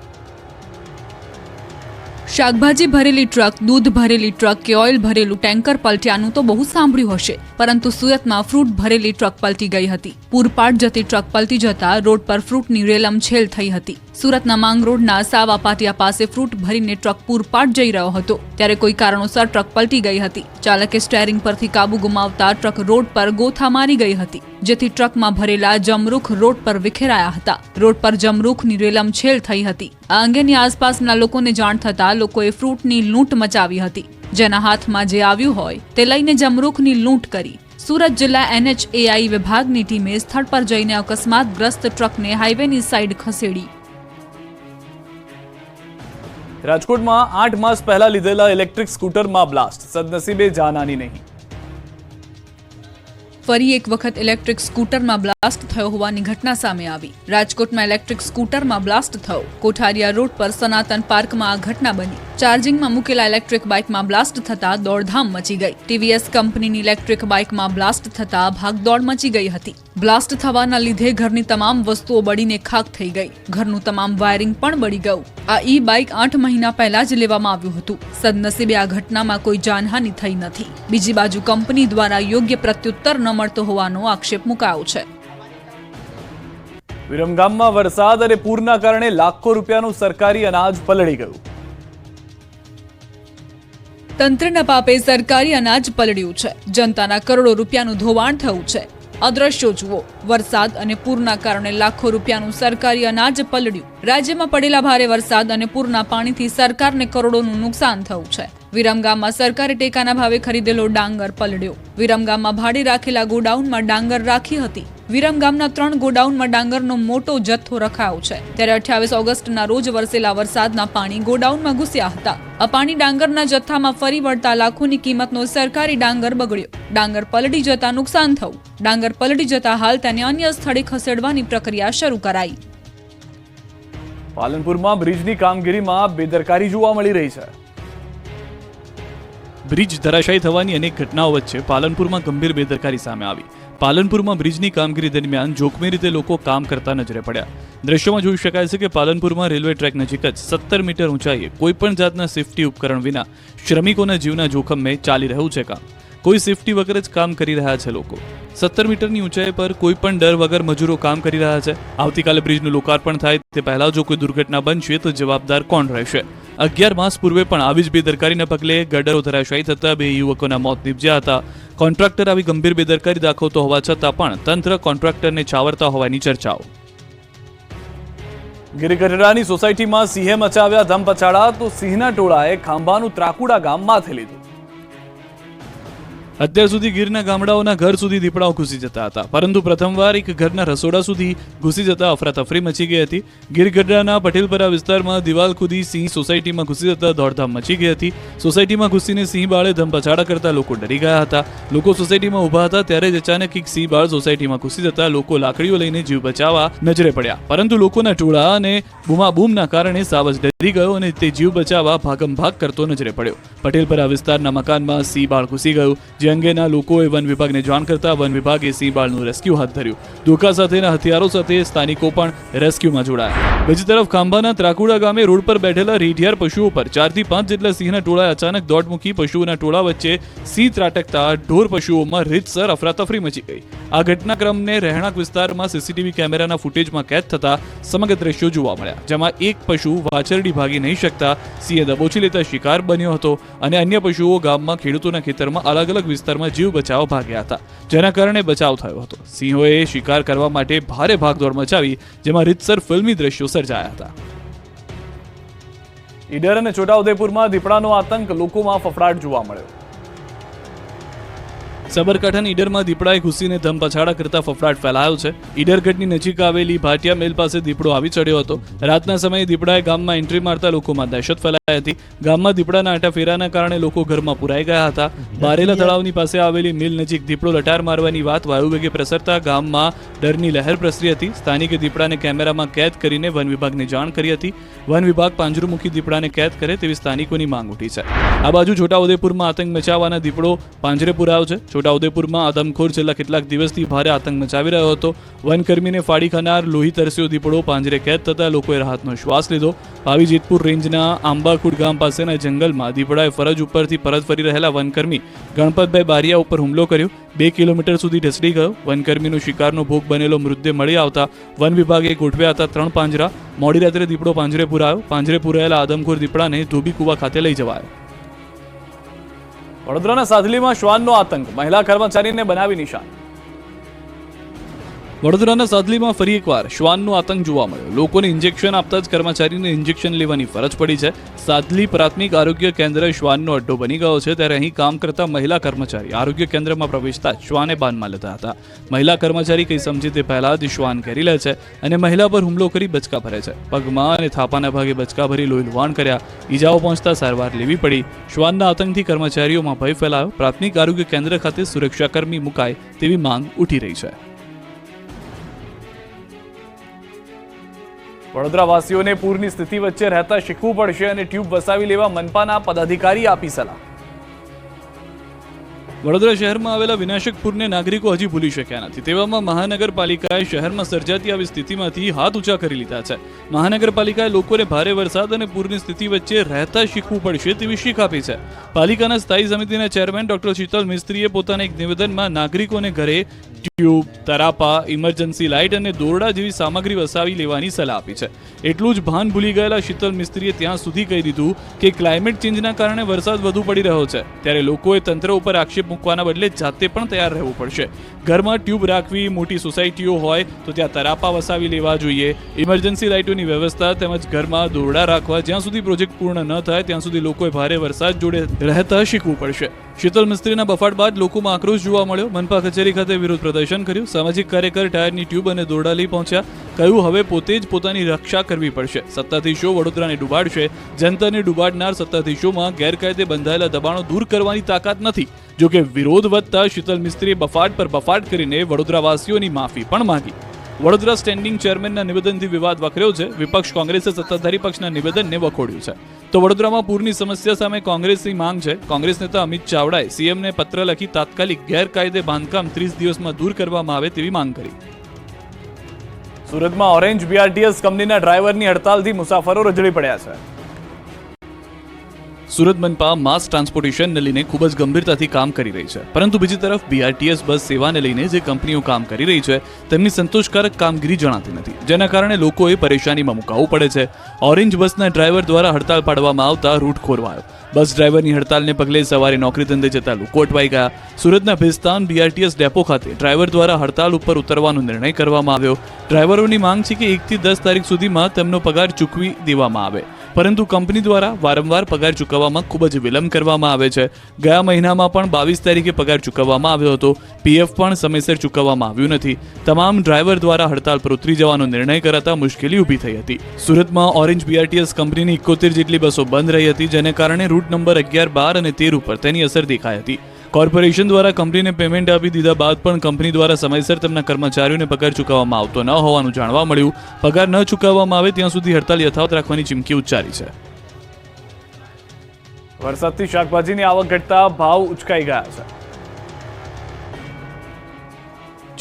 શાકભાજી ભરેલી ટ્રક, દૂધ ભરેલી ટ્રક કે ઓઇલ ભરેલું ટેન્કર પલટ્યાનું તો બહુ સાંભળ્યું હશે, પરંતુ સુરતમાં ફ્રૂટ ભરેલી ટ્રક પલટી ગઈ હતી. પૂરપાટ જતી ટ્રક પલટી જતા રોડ પર ફ્રૂટની રેલમછેલ થઈ હતી. સુરતના માંગરોડના સાવા પાટિયા પાસે ફ્રૂટ ભરીને ટ્રક પૂરપાટ જઈ રહ્યો હતો, ત્યારે કોઈ કારણોસર ટ્રક પલટી ગઈ હતી. ચાલકે સ્ટેરિંગ પરથી કાબુ ગુમાવતા ટ્રક રોડ પર ગોથા મારી ગઈ હતી, જેથી ટ્રકમાં ભરેલા જમરૂખ રોડ પર વિખેરાયા હતા. રોડ પર જમરૂખની રેલમછેલ થઈ હતી. આ અંગેની આસપાસના લોકોને જાણ થતા લોકોએ ફ્રૂટની લૂંટ મચાવી હતી. જેના હાથમાં જે આવ્યું હોય તે લઈને જમરૂખની લૂંટ કરી. સુરત જિલ્લા NHAI વિભાગની ટીમે સ્થળ પર જઈને અકસ્માતગ્રસ્ત ટ્રકને હાઈવેની સાઈડ ખસેડી. રાજકોટમાં 8 માસ પહેલા લીધેલા ઇલેક્ટ્રિક સ્કૂટરમાં બ્લાસ્ટ, સદનસીબે જાનહાની નહીં. ફરી એક વખત ઇલેક્ટ્રિક સ્કૂટરમાં બ્લાસ્ટ થયો હોવાની ઘટના સામે આવી. રાજકોટમાં ઇલેક્ટ્રિક સ્કૂટરમાં બ્લાસ્ટ થયો. કોઠારિયા રોડ પર સનાતન પાર્કમાં આ ઘટના બની. ચાર્જિંગમાં મૂકેલા ઇલેક્ટ્રિક બાઇકમાં બ્લાસ્ટ થતા દોડધામ મચી ગઈ. ટીવીએસ કંપનીની ઇલેક્ટ્રિક બાઇકમાં બ્લાસ્ટ થતા ભાગદોડ મચી ગઈ હતી. બ્લાસ્ટ થવાના લીધે ઘરની તમામ વસ્તુઓ બળીને ખાખ થઈ ગઈ. ઘરનું તમામ વાયરિંગ પણ બળી ગયું. આ ઈ બાઇક 8 મહિના પહેલા જ લેવામાં આવ્યું હતું. સદનસીબે આ ઘટનામાં કોઈ જાનહાનિ થઈ નથી. બીજી બાજુ કંપની દ્વારા યોગ્ય પ્રત્યુત્તર ન મળતો હોવાનો આક્ષેપ મુકાયો છે. વિરમગામમાં વરસાદ અને પૂરના કારણે લાખો રૂપિયાનું સરકારી અનાજ પલળી ગયું. તંત્રના પાપે સરકારી અનાજ પલળ્યું છે. જનતાના કરોડો રૂપિયાનું ધોવાણ થયું છે. આ દ્રશ્યો જુઓ. વરસાદ અને પૂરના કારણે લાખો રૂપિયાનું સરકારી અનાજ પલળ્યું. રાજ્યમાં પડેલા ભારે વરસાદ અને પૂરના પાણીથી સરકારને કરોડોનું નુકસાન થયું છે. વિરમગામમાં સરકારી ટેકાના ભાવે ખરીદેલો ડાંગર પલળ્યો. વિરમગામમાં ભાડે રાખેલા ગોડાઉનમાં ડાંગર રાખી હતી. વિરમગામના 3 ગોડાઉનમાં ડાંગરનો મોટો જથ્થો રખાયો છે. ત્યારે 28 ઓગસ્ટના રોજ વરસેલા વરસાદના પાણી ગોડાઉનમાં ઘૂસ્યા હતા. આ પાણી ડાંગરના જથ્થામાં ફરી વળતા લાખોની કિંમતનો સરકારી ડાંગર બગડ્યો. ડાંગર પલટી જતા નુકસાન થયું. ડાંગર પલટી જતા હાલ તેને અન્ય સ્થળે ખસેડવાની પ્રક્રિયા શરૂ કરાઈ. પાલનપુરમાં બ્રિજની કામગીરીમાં બેદરકારી જોવા મળી રહી છે. બ્રિજ ધરાશાયી થવાની અનેક ઘટનાઓ વચ્ચે પાલનપુરમાં ગંભીર બેદરકારી સામે આવી. પાલનપુરમાં બ્રિજની કામગીરી દરમિયાન જોખમી રીતે લોકો કામ કરતા નજરે પડ્યા. દ્રશ્યોમાં જોઈ શકાય છે કે પાલનપુરમાં રેલવે ટ્રેક નજીક જ 17 મીટર ઊંચાઈએ કોઈપણ જાતના સેફટી ઉપકરણ વિના શ્રમિકોના જીવના જોખમે ચાલી રહ્યું છે કામ. કોઈ સેફટી વગર જ કામ કરી રહ્યા છે લોકો. 17 મીટરની ઊંચાઈ પર કોઈ પણ ડર વગર મજૂરો કામ કરી રહ્યા છે. આવતીકાલે બ્રિજનું લોકાર્પણ થાય તે પહેલા જો કોઈ દુર્ઘટના બનશે તો જવાબદાર કોણ રહેશે? 11 માસ પૂર્વે પણ આવી જ બેદરકારીના પગલે ગડરો ધરાશાયી થતા 2 યુવકોના મોત નીપજ્યા હતા. કોન્ટ્રાક્ટર આવી ગંભીર બેદરકારી દાખવતો હોવા છતાં પણ તંત્ર કોન્ટ્રાક્ટરને છાવરતા હોવાની ચર્ચાઓ. ગિરગઢડાની સોસાયટીમાં સિંહે મચાવ્યા ધમપછાડા તો સિંહના ટોળાએ ખાંભાનું ત્રાકુડા ગામ માથે લીધું. અત્યાર સુધી ગીરના ગામડાઓના ઘર સુધી દીપડાઓ ઘૂસી જતા હતા, પરંતુ પ્રથમવાર એક ઘરના રસોડા સુધી ઘૂસી જતા અફરાતફરી મચી ગઈ હતી. ગીરગઢડાના પટેલપરા વિસ્તારમાં દિવાલ કૂદી સિંહ સોસાયટીમાં ઘૂસી જતા દોડધામ મચી ગઈ હતી. સોસાયટીમાં ઘૂસીને સિંહ બાળે ધમપછાડા કરતા લોકો ડરી ગયા હતા. લોકો સોસાયટીમાં ઊભા હતા ત્યારે જ અચાનક એક સિંહ બાળ સોસાયટીમાં ઘૂસી જતા લોકો લાકડીઓ લઈને જીવ બચાવવા નજરે પડ્યા, પરંતુ લોકોના ટોળા અને બૂમાબૂમના કારણે સાવજ ડરી ગયો અને તે જીવ બચાવવા ભાગમભાગ કરતો નજરે પડ્યો. પટેલપરા વિસ્તારના મકાનમાં સિંહ બાળ ઘૂસી ગયું, જે અંગેના લોકોએ વન વિભાગને જાણ કરતા વન વિભાગે સિંહ બાળનું રેસ્ક્યુ હાથ ધર્યું. ધોકા સાથેના હથિયારો સાથે સ્થાનિકો પણ રેસ્ક્યુમાં જોડાયા. બીજી તરફ ખાંભાના ત્રાકુડા ગામે રોડ પર બેઠેલા રેઢિયાર પશુઓ પર 4 થી 5 જેટલા સિંહના ટોળાએ અચાનક દોડ મૂકી. પશુઓના ટોળા વચ્ચે સિંહ ત્રાટકતા ઢોર પશુઓમાં રીતસર અફરાતફરી મચી ગઈ. આ ઘટનાક્રમને રહેણાંક વિસ્તારમાં સીસીટીવી કેમેરાના ફૂટેજમાં કેદ થતા સમગ્ર દ્રશ્યો જોવા મળ્યા, જેમાં એક પશુ વાછરડી ભાગી નહીં શકતા સિંહે દબોચી લેતા શિકાર બન્યો હતો અને અન્ય પશુઓ ગામમાં ખેડૂતોના ખેતરમાં અલગ અલગ વિસ્તારમાં જીવ બચાવ ભાગ્યા હતા, જેના કારણે બચાવ થયો હતો. સિંહોએ શિકાર કરવા માટે ભારે ભાગદોડ મચાવી, જેમાં રીતસર ફિલ્મી દ્રશ્યો સર્જાયા હતા. ઈડર અને છોટાઉદેપુરમાં દીપડાનો આતંક, લોકોમાં ફફડાટ જોવા મળ્યો. સાબરકાંઠાના ઈડરમાં દીપડાએ ઘૂસીને ધમપછાડા કરતા ફફડાટ ફેલાયો છે. ઈડરગઢની નજીક આવેલી ભાટિયા મિલ પાસે દીપડો આવી ચડ્યો હતો. રાતના સમયે દીપડાએ ગામમાં એન્ટ્રી મારતા લોકોમાં દહેશત ફેલાઈ હતી. ગામમાં દીપડાના આંટાફેરાના કારણે લોકો ઘરમાં પુરાઈ ગયા હતા. બારેલા તળાવની પાસે આવેલી મિલ નજીક દીપડો લટાર મારવાની વાત વાયુવેગે પ્રસરતા ગામમાં ડરની લહેર પ્રસરી હતી. સ્થાનિકે દીપડાને કેમેરામાં કેદ કરીને વન વિભાગને જાણ કરી હતી. વન વિભાગ પાંજરું મૂકી દીપડાને કેદ કરે તેવી સ્થાનિકોની માંગ ઉઠી છે. આ બાજુ છોટાઉદેપુરમાં આતંક મચાવવાના દીપડો પાંજરે પુરાયો છે. છોટાઉદેપુરમાં આદમખોર છેલ્લા કેટલાક દિવસથી ભારે આતંક મચાવી રહ્યો હતો. વનકર્મીને ફાડી ખાનાર લોહી તરસ્યો દીપડો પાંજરે કેદ થતા લોકોએ રાહતનો શ્વાસ લીધો. ભાવી જેતપુર રેન્જના આંબાખુડ ગામ પાસેના જંગલમાં દીપડાએ ફરજ ઉપરથી પરત ફરી રહેલા વનકર્મી ગણપતભાઈ બારિયા ઉપર હુમલો કર્યો. 2 કિલોમીટર સુધી ઢસડી ગયો. વનકર્મીનો શિકારનો ભોગ બનેલો મૃતદેહ મળી આવતા વન વિભાગે ગોઠવ્યા હતા 3 પાંજરા. મોડી રાત્રે દીપડો પાંજરે પુરાયો. પાંજરે પુરાયેલા આદમખોર દીપડાને ધોબીકુવા ખાતે લઈ જવાયો. વડોદરાના સાધલીમાં શ્વાનનો આતંક, મહિલા કર્મચારીને બનાવી નિશાન. વડોદરાના સાદલીમાં ફરી એકવાર શ્વાનનો આતંક જોવા મળ્યો. લોકોને ઇન્જેક્શન આપતા જ કર્મચારીને ઇન્જેક્શન લેવાની ફરજ પડી છે. સાદલી પ્રાથમિક આરોગ્ય કેન્દ્ર શ્વાનનો અડ્ડો બની ગયો છે, ત્યારે અહીં કામ કરતા મહિલા કર્મચારી આરોગ્ય કેન્દ્રમાં પ્રવેશતા જ શ્વાને બાનમાં લેતા હતા. મહિલા કર્મચારી કંઈ સમજે તે પહેલા જ શ્વાન ઘેરી લે છે અને મહિલા પર હુમલો કરી બચકા ભરે છે. પગમાં અને થાપાના ભાગે બચકા ભરી લોહી લુહાણ કર્યા. ઈજાઓ પહોંચતા સારવાર લેવી પડી. શ્વાનના આતંકથી કર્મચારીઓમાં ભય ફેલાયો. પ્રાથમિક આરોગ્ય કેન્દ્ર ખાતે સુરક્ષાકર્મી મુકાય તેવી માંગ ઉઠી રહી છે. વડોદરાવાસીઓને પૂરની સ્થિતિ વચ્ચે રહેતા શીખવું પડશે અને ટ્યુબ વસાવી લેવા મનપાના પદાધિકારી આપી સલાહ. વડોદરા શહેરમાં આવેલા વિનાશક પૂરને નાગરિકો હજી ભૂલી શક્યા નથી. તેવામાં મહાનગરપાલિકાએ શહેરમાં સર્જાતી આવી સ્થિતિમાંથી હાથ ઊંચા કરી લીધા છે. મહાનગરપાલિકાએ લોકોને ભારે વરસાદ અને પૂરની સ્થિતિ વચ્ચે રહેતા શીખવું પડશે તેવી શીખ આપી છે. પાલિકાના સ્થાયી સમિતિના ચેરમેન ડોક્ટર શીતલ મિસ્ત્રીએ પોતાના એક નિવેદનમાં નાગરિકોને ઘરે ટ્યુબ, તરાપા, ઇમરજન્સી લાઇટ અને દોરડા જેવી સામગ્રી વસાવી લેવાની સલાહ આપી છે. એટલું જ ભાન ભૂલી ગયેલા શીતલ મિસ્ત્રીએ ત્યાં સુધી કહી દીધું કે ક્લાઇમેટ ચેન્જના કારણે વરસાદ વધુ પડી રહ્યો છે, ત્યારે લોકોએ તંત્ર ઉપર આક્ષેપ મૂકવાના બદલે જાતે પણ તૈયાર રહેવું પડશે. ઘરમાં ટ્યુબ રાખવી, મોટી સોસાયટીઓ હોય તો ત્યાં તરાપા વસાવી લેવા જોઈએ. ઇમરજન્સી લાઇટોની વ્યવસ્થા તેમજ ઘરમાં દોરડા રાખવા. જ્યાં સુધી પ્રોજેક્ટ પૂર્ણ ન થાય ત્યાં સુધી લોકોએ ભારે વરસાદ જોડે રહેતા શીખવું પડશે. શીતલ મિસ્ત્રીના બફાટ બાદ લોકોમાં આક્રોશ જોવા મળ્યો. મનપા કચેરી ખાતે વિરોધ પ્રદર્શન કર્યું. સામાજિક કાર્યકર ટાયરની ટ્યુબ અને દોરડા લઈ પહોંચ્યા. કહ્યું હવે પોતે જ પોતાની રક્ષા કરવી પડશે. સત્તાધીશો વડોદરાને ડૂબાડશે. જનતાને ડૂબાડનાર સત્તાધીશોમાં ગેરકાયદે બંધાયેલા દબાણો દૂર કરવાની તાકાત નથી. જોકે વિરોધ વધતા શીતલ મિસ્ત્રીએ બફાટ પર બફાટ કરીને વડોદરાવાસીઓની માફી પણ માંગી. વડોદરા સ્ટેન્ડિંગ ચેરમેનના નિવેદનથી વિવાદ વકર્યો છે. વિપક્ષ કોંગ્રેસે સત્તાધારી પક્ષના નિવેદનને વખોડ્યું છે. તો વડોદરામાં પૂરની સમસ્યા સામે કોંગ્રેસની માંગ છે. કોંગ્રેસ નેતા અમિત ચાવડાએ સીએમને પત્ર લખી તાત્કાલિક ગેરકાયદે બાંધકામ 30 દિવસમાં દૂર કરવામાં આવે તેવી માંગ કરી. સુરતમાં ઓરેન્જ બીઆરટીએસ કંપનીના ડ્રાઈવરની હડતાલથી મુસાફરો રજળી પડ્યા છે. સુરત મનપા માસ ટ્રાન્સપોર્ટેશનને લઈને ખૂબ જ ગંભીરતાથી કામ કરી રહી છે, પરંતુ બીજી તરફ બીઆરટીએસ બસ સેવાને લઈને જે કંપનીઓ કામ કરી રહી છે તેમની સંતોષકારક કામગીરી જણાતી નથી, જેના કારણે લોકોએ પરેશાનીમાં મુકાવવું પડે છે. ઓરેન્જ બસના ડ્રાઈવર દ્વારા હડતાલ પાડવામાં આવતા રૂટ ખોરવાયો. બસ ડ્રાઈવરની હડતાલને પગલે સવારે નોકરી ધંધે જતા લોકો અટવાઈ ગયા. સુરતના ભેસ્તાન બીઆરટીએસ ડેપો ખાતે ડ્રાઈવર દ્વારા હડતાલ ઉપર ઉતરવાનો નિર્ણય કરવામાં આવ્યો. ડ્રાઈવરોની માંગ છે કે 1 થી 10 તારીખ સુધીમાં તેમનો પગાર ચૂકવી દેવામાં આવે, પરંતુ કંપની દ્વારા વારંવાર પગાર ચૂકવવામાં ખૂબ જ વિલંબ કરવામાં આવે છે. ગયા મહિનામાં પણ 22 તારીખે પગાર ચૂકવવામાં આવ્યો હતો. પીએફ પણ સમયસર ચૂકવવામાં આવ્યું નથી. તમામ ડ્રાઈવર દ્વારા હડતાલ પર ઉતરી જવાનો નિર્ણય કરાતા મુશ્કેલી ઊભી થઈ હતી. સુરતમાં ઓરેન્જ બીઆરટીએસ કંપનીની 71 જેટલી બસો બંધ રહી હતી, જેને કારણે રૂટ નંબર 11, 12 અને 13 ઉપર તેની અસર દેખાઈ હતી. કોર્પોરેશન દ્વારા કંપનીને પેમેન્ટ આપી દીધા બાદ પણ કંપની દ્વારા સમયસર તેમના કર્મચારીઓને પગાર ચૂકવવામાં આવતો ન હોવાનું જાણવા મળ્યું. પગાર ન ચૂકવવામાં આવે ત્યાં સુધી હડતાલ યથાવત રાખવાની ચીમકી ઉચ્ચારી છે. વરસાદથી શાકભાજીની આવક ઘટતા ભાવ ઉચકાઈ ગયા છે.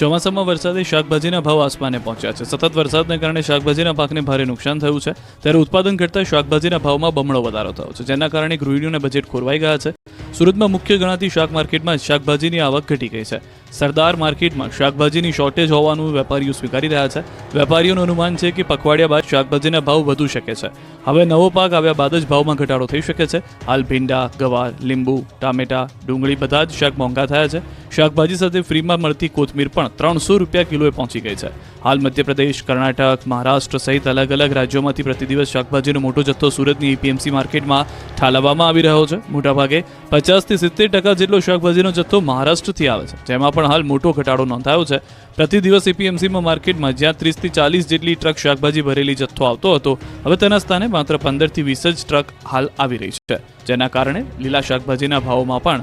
ચોમાસામાં વરસાદે શાકભાજીના ભાવ આસમાને પહોંચ્યા છે. સતત વરસાદને કારણે શાકભાજીના પાકને ભારે નુકસાન થયું છે, ત્યારે ઉત્પાદન ઘટતા શાકભાજીના ભાવમાં બમણો વધારો થયો છે, જેના કારણે ગૃહિણીઓના બજેટ ખોરવાઈ ગયા છે. સુરતમાં મુખ્ય ગણાતી શાક માર્કેટમાં શાકભાજીની આવક ઘટી ગઈ છે. સરદાર માર્કેટમાં શાકભાજીની શોર્ટેજ હોવાનું વેપારીઓ સ્વીકારી રહ્યા છે. વેપારીઓનું અનુમાન છે કે પખવાડિયા બાદ શાકભાજીના ભાવ વધુ શકે છે. હવે નવો પાક આવ્યા બાદ જ ભાવમાં ઘટાડો થઈ શકે છે. હાલ ભીંડા, ગવાર, લીંબુ, ટામેટા, ડુંગળી બધા જ શાક મોંઘા થયા છે. શાકભાજી સાથે ફ્રીમાં મળતી કોથમીર પણ 300 રૂપિયા કિલોએ પહોંચી ગઈ છે. હાલ મધ્યપ્રદેશ, કર્ણાટક, મહારાષ્ટ્ર સહિત અલગ અલગ રાજ્યોમાંથી પ્રતિદિવસ શાકભાજીનો મોટો જથ્થો સુરતની એપીએમસી માર્કેટમાં ઠાલવવામાં આવી રહ્યો છે. મોટાભાગે 50 થી 70% જેટલો શાકભાજીનો જથ્થો મહારાષ્ટ્રથી આવે છે, જેમાં પણ હાલ મોટો ઘટાડો નોંધાયો છે. પ્રતિ દિવસ એપીએમસીમાં માર્કેટમાં જ્યાં 30 થી 40 જેટલી ટ્રક શાકભાજી ભરેલી જથ્થો આવતો હતો, હવે તેના સ્થાને માત્ર 15 થી 20 જ ટ્રક હાલ આવી રહી છે, જેના કારણે લીલા શાકભાજીના ભાવોમાં પણ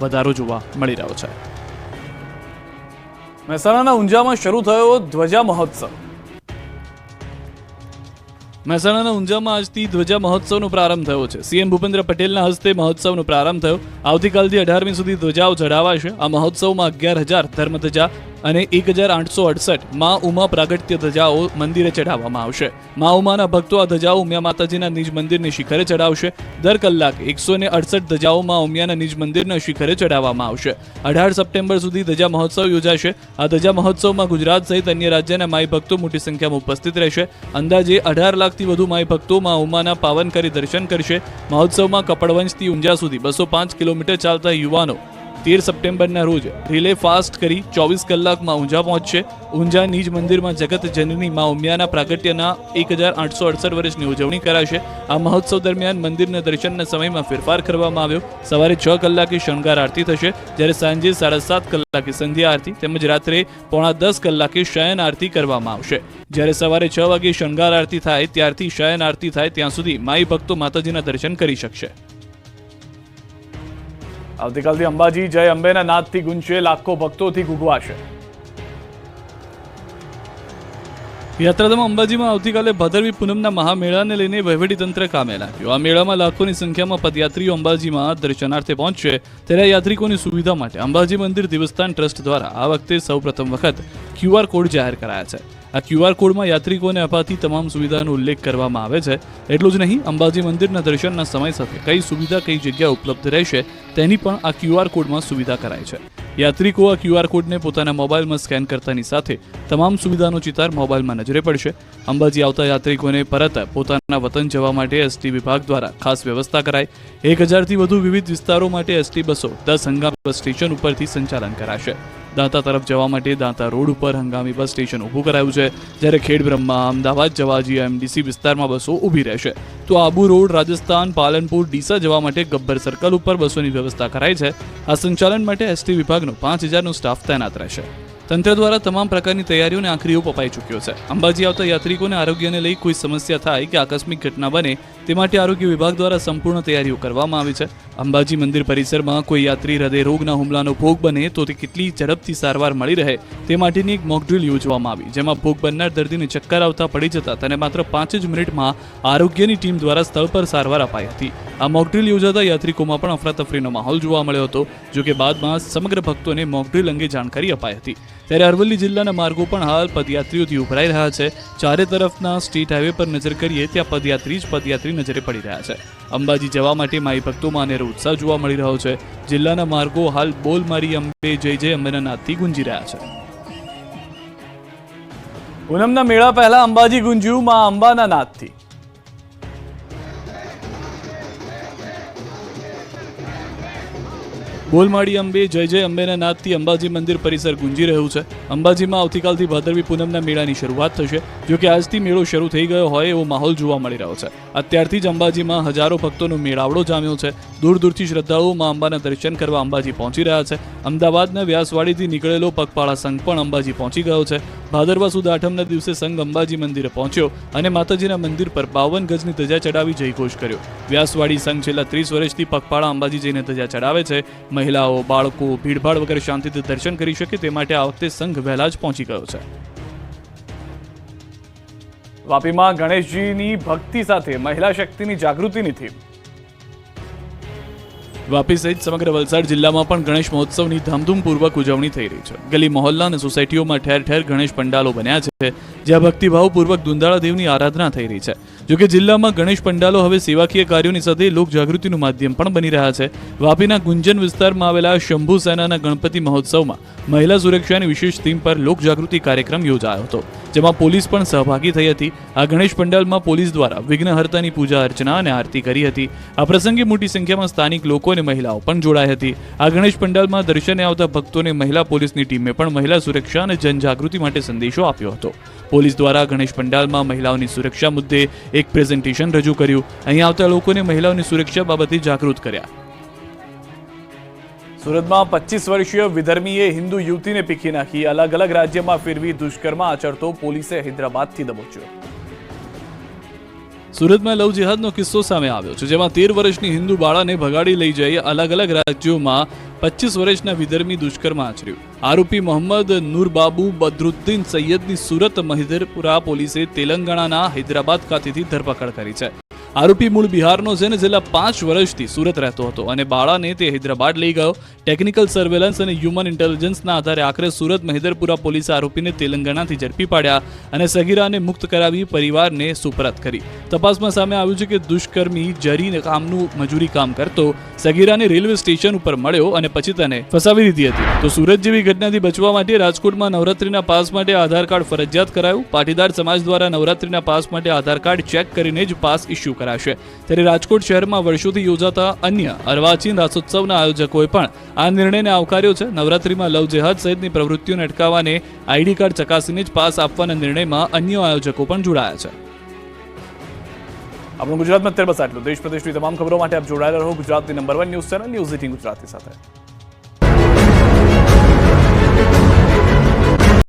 વધારો જોવા મળી રહ્યો છે. મહેસાણાના ઊંઝામાં શરૂ થયો ધ્વજા મહોત્સવ. મહેસાણાના ઊંઝામાં આજથી ધ્વજા મહોત્સવનો પ્રારંભ થયો છે. સીએમ ભૂપેન્દ્ર પટેલના હસ્તે મહોત્સવનો પ્રારંભ થયો. આવતીકાલથી 18મી સુધી ધ્વજાઓ ચઢાવાશે. આ મહોત્સવમાં 11,000 ધર્મધ્વજા અને 1,868 માં ઉમા પ્રાગટ્ય ધજાઓ મંદિરે ચઢાવવામાં આવશે. માં ઉમાના ભક્તો આ ધજાઓ ઉમિયા માતાજીના નિજ મંદિરની શિખરે ચઢાવશે. દર કલાકે 168 ધજાઓ માં ઉમિયાના નિજ મંદિરના શિખરે ચઢાવવામાં આવશે. 18 સપ્ટેમ્બર સુધી ધજા મહોત્સવ યોજાશે. આ ધજા મહોત્સવમાં ગુજરાત સહિત અન્ય રાજ્યના માઈ ભક્તો મોટી સંખ્યામાં ઉપસ્થિત રહેશે. અંદાજે 18 લાખથી વધુ માઈ ભક્તો માં ઉમાના પાવનકારી દર્શન કરશે. મહોત્સવમાં કપડવંજથી ઊંઝા સુધી 205 કિલોમીટર ચાલતા યુવાનો 13 સપ્ટેમ્બરના રોજ રિલે ફાસ્ટ કરી 24 કલાકમાં ઊંઝા પહોંચશે. ઊંઝા નિજ મંદિરમાં જગત જનની મા ઉમિયાના પ્રાગટ્યના 1868 વર્ષની ઉજવણી કરાશે. આ મહોત્સવ દરમિયાન મંદિરના દર્શનના સમયમાં ફેરફાર કરવામાં આવ્યો. સવારે 6 કલાકે શણગાર આરતી થશે, જ્યારે સાંજે 7:30 કલાકે સંધ્યા આરતી તેમજ રાત્રે 9:45 કલાકે શયન આરતી કરવામાં આવશે. જ્યારે સવારે 6 વાગે શણગાર આરતી થાય ત્યારથી શયન આરતી થાય ત્યાં સુધી માઈ ભક્તો માતાજીના દર્શન કરી શકશે. આવતીકાલથી અંબાજી જય અંબેના નાદથી ગુંજશે, લાખો ભક્તોથી ગુગવાશે. યાત્રાધામ અંબાજીમાં આવતીકાલે ભાદરવી પૂનમના મહામેળાને લઈને વહીવટીતંત્ર કામે લાગ્યું. આ મેળામાં લાખોની સંખ્યામાં પદયાત્રીઓ અંબાજીમાં દર્શનાર્થે પહોંચશે. ત્યારે યાત્રિકોની સુવિધા માટે અંબાજી મંદિર દેવસ્થાન ટ્રસ્ટ દ્વારા આ વખતે સૌપ્રથમ વખત QR કોડ જાહેર કરાયા છે. આ QR કોડમાં યાત્રિકોને અપાતી તમામ સુવિધાનો ઉલ્લેખ કરવામાં આવે છે. એટલું જ નહીં, અંબાજી મંદિરના દર્શનના સમય સાથે કઈ સુવિધા કઈ જગ્યા ઉપલબ્ધ રહેશે તેની પણ આ QR કોડમાં સુવિધા કરાઈ છે. યાત્રિકો આ QR કોડને પોતાના મોબાઈલમાં સ્કેન કરતાની સાથે તમામ સુવિધાનો ચિતાર મોબાઈલમાં નજરે પડશે. અંબાજી આવતા યાત્રિકોને પરત પોતાના વતન જવા માટે ST વિભાગ દ્વારા ખાસ વ્યવસ્થા કરાઈ. 1000થી વધુ વિવિધ વિસ્તારો માટે ST બસો 10 હંગામી બસ સ્ટેશન ઉપરથી સંચાલન કરાશે. દાંતા તરફ જવા માટે દાંતા રોડ ઉપર હંગામી બસ સ્ટેશન ઊભું કરાયું છે, જ્યારે ખેડબ્રહ્મા, અમદાવાદ જવા GMDC વિસ્તારમાં બસો ઊભી રહેશે. તો આબુ રોડ, રાજસ્થાન, પાલનપુર, ડીસા જવા માટે ગબ્બર સર્કલ ઉપર બસોની વ્યવસ્થા કરાઈ છે. આ સંચાલન માટે ST વિભાગનો 5000નો સ્ટાફ તૈનાત રહેશે. તંત્ર દ્વારા તમામ પ્રકારની તૈયારીઓને આખરી ઓપ અપાઈ ચૂક્યો છે. અંબાજી આવતા યાત્રિકોને આરોગ્યને લઈ કોઈ સમસ્યા થાય કે આકસ્મિક ઘટના બને તે માટે આરોગ્ય વિભાગ દ્વારા સંપૂર્ણ તૈયારીઓ કરવામાં આવી છે. અંબાજી મંદિર પરિસરમાં કોઈ યાત્રી હૃદય રોગના હુમલાનો ભોગ બને તો તે કેટલી ઝડપથી સારવાર મળી રહે તે માટેની એક મોક ડ્રીલ યોજવામાં આવી, જેમાં ભોગ બનનાર દર્દીને ચક્કર આવતા પડી જતા તેને માત્ર 5 જ મિનિટમાં આરોગ્યની ટીમ દ્વારા સ્થળ પર સારવાર અપાઈ હતી. આ મોક ડ્રીલ યોજાતા યાત્રિકોમાં પણ અફરાતફરીનો માહોલ જોવા મળ્યો હતો. જોકે બાદમાં સમગ્ર ભક્તોને મોક ડ્રીલ અંગે જાણકારી અપાઈ હતી. ત્યારે અરવલ્લી જિલ્લાના માર્ગો પણ હાલ પદયાત્રીઓથી ઉભરાઈ રહ્યા છે. ચારે તરફના સ્ટેટ હાઈવે પર નજર કરીએ ત્યાં પદયાત્રી નજરે પડી રહ્યા છે. અંબાજી જવા માટે માઈ ભક્તોમાં અનેરો ઉત્સાહ જોવા મળી રહ્યો છે. જિલ્લાના માર્ગો હાલ બોલ મારી અંબે જય જય અંબેના નાદથી ગુંજી રહ્યા છે. પૂનમના મેળા પહેલા અંબાજી ગુંજ્યું માં અંબાના નાદથી. બોલમાળી અંબે જય જય અંબેના નાદથી અંબાજી મંદિર પરિસર ગુંજી રહ્યું છે. અંબાજીમાં આવતીકાલથી ભાદરવી પૂનમના મેળાની શરૂઆત થશે. જો કે આજથી મેળો શરૂ થઈ ગયો હોય એવો માહોલ જોવા મળી રહ્યો છે. અત્યારથી જ અંબાજીમાં હજારો ભક્તોનો મેળાવડો જામ્યો છે. દૂર દૂરથી શ્રદ્ધાળુઓ માં અંબાના દર્શન કરવા અંબાજી પહોંચી રહ્યા છે. અમદાવાદના વ્યાસવાડીથી નીકળેલો પગપાળા સંઘ પણ અંબાજી પહોંચી ગયો છે. ભાદરવા સુદ આઠમના દિવસે સંઘ અંબાજી મંદિરે પહોંચ્યો અને માતાજીના મંદિર પર 52 ગજની ધજા ચડાવી જયઘોષ કર્યો. વ્યાસવાડી સંઘ છેલ્લા 30 વર્ષથી પગપાળા અંબાજી જઈને ધજા ચડાવે છે. મહિલાઓ, બાળકો ભીડભાડ વગર શાંતિથી દર્શન કરી શકે તે માટે આ વખતે સંઘ વહેલા જ પહોંચી ગયો છે. વાપીમાં ગણેશજીની ભક્તિ સાથે મહિલા શક્તિની જાગૃતિની થીમ. વાપી સહિત સમગ્ર વલસાડ જિલ્લામાં પણ ગણેશ મહોત્સવની ધામધૂમપૂર્વક ઉજવણી થઈ રહી છે. ગલી મહોલ્લા અને સોસાયટીઓમાં ઠેર ઠેર ગણેશ પંડાલો બન્યા છે, જ્યાં ભક્તિભાવપૂર્વક દુંદાળા દેવની આરાધના થઈ રહી છે. જોકે જિલ્લામાં ગણેશ પંડાલો હવે સેવાકીય કાર્યોની સાથે લોક જાગૃતિનું માધ્યમ પણ બની રહ્યા છે. વાપીના ગુંજન વિસ્તારમાં આવેલા શંભુ સેનાના ગણપતિ મહોત્સવમાં મહિલા સુરક્ષાની વિશેષ થીમ પર લોક જાગૃતિ કાર્યક્રમ યોજાયો હતો, જેમાં પોલીસ પણ સહભાગી થઈ હતી. આ ગણેશ પંડાલમાં પોલીસ દ્વારા વિઘ્નહર્તાની પૂજા અર્ચના અને આરતી કરી હતી. આ પ્રસંગે મોટી સંખ્યામાં સ્થાનિક લોકો અને મહિલાઓ પણ જોડાઈ હતી. આ ગણેશ પંડાલમાં દર્શને આવતા ભક્તોને મહિલા પોલીસની ટીમે પણ મહિલા સુરક્ષા અને જનજાગૃતિ માટે સંદેશો આપ્યો હતો. પોલીસ દ્વારા ગણેશ પંડાલમાં મહિલાઓની સુરક્ષા મુદ્દે એક પ્રેઝન્ટેશન રજૂ કર્યું. અહીં આવતા લોકોને મહિલાઓની સુરક્ષા બાબતે જાગૃત કર્યા. સુરતમાં 25 વર્ષીય વિધર્મીએ હિન્દુ યુવતીને પીખી નાખી. અલગ અલગ રાજ્યમાં ફેરવી દુષ્કર્મ આચરતો પોલીસે હૈદરાબાદથી દબોચ્યો. સુરતમાં લવ જેહાદનો કિસ્સો સામે આવ્યો છે, જેમાં 13 વર્ષની હિન્દુ બાળાને ભગાડી લઈ જઈ અલગ અલગ રાજ્યોમાં 25 વર્ષના વિધર્મી દુષ્કર્મ આચર્યું. આરોપી મોહમ્મદ નૂરબાબુ બદરુદ્દીન સૈયદની સુરત મહિધરપુરા પોલીસે તેલંગાણાના હૈદરાબાદ ખાતેથી ધરપકડ કરી છે. આરોપી મૂળ બિહારનો છે અને છેલ્લા 5 વર્ષથી સુરત રહેતો હતો અને બાળાને તે હૈદરાબાદ લઈ ગયો. ટેકનિકલ સર્વેલન્સ અને હ્યુમન ઇન્ટેલિજન્સના આધારે આખરે સુરત મહિધરપુરા પોલીસે આરોપીને તેલંગાણાથી ઝડપી પાડ્યા અને સગીરાને મુક્ત કરાવી પરિવારને સુપરત કરી. તપાસમાં સામે આવ્યું છે કે દુષ્કર્મી જરી કામનું મજૂરી કામ કરતો સગીરાને રેલવે સ્ટેશન ઉપર મળ્યો અને પછી તેને ફસાવી દીધી હતી. તો સુરત જેવી ઘટનાથી બચવા માટે રાજકોટમાં નવરાત્રીના પાસ માટે આધાર કાર્ડ ફરજિયાત કરાયું. પાટીદાર સમાજ દ્વારા નવરાત્રીના પાસ માટે આધાર કાર્ડ ચેક કરીને જ પાસ ઇસ્યુ કરાયા. કરાશે. ત્યારે રાજકોટ શહેરમાં વર્ષોથી યોજાતા અન્ય અર્વાચીન રાસોત્સવના આયોજકોએ પણ આ નિર્ણયને આવકાર્યો છે. નવરાત્રીમાં લવ જેહાદ સહિતની પ્રવૃત્તિઓને અટકાવવાને આઈડી કાર્ડ ચકાસીને જ પાસ આપવાના નિર્ણયમાં અન્ય આયોજકો પણ જોડાયા છે. આપણું ગુજરાતમાં અત્યારે બસ આટલું. દેશ પ્રદેશની તમામ ખબરો માટે આપ જોડાયેલા રહો ગુજરાતની number 1 news channel news 18 Gujarati સાથે.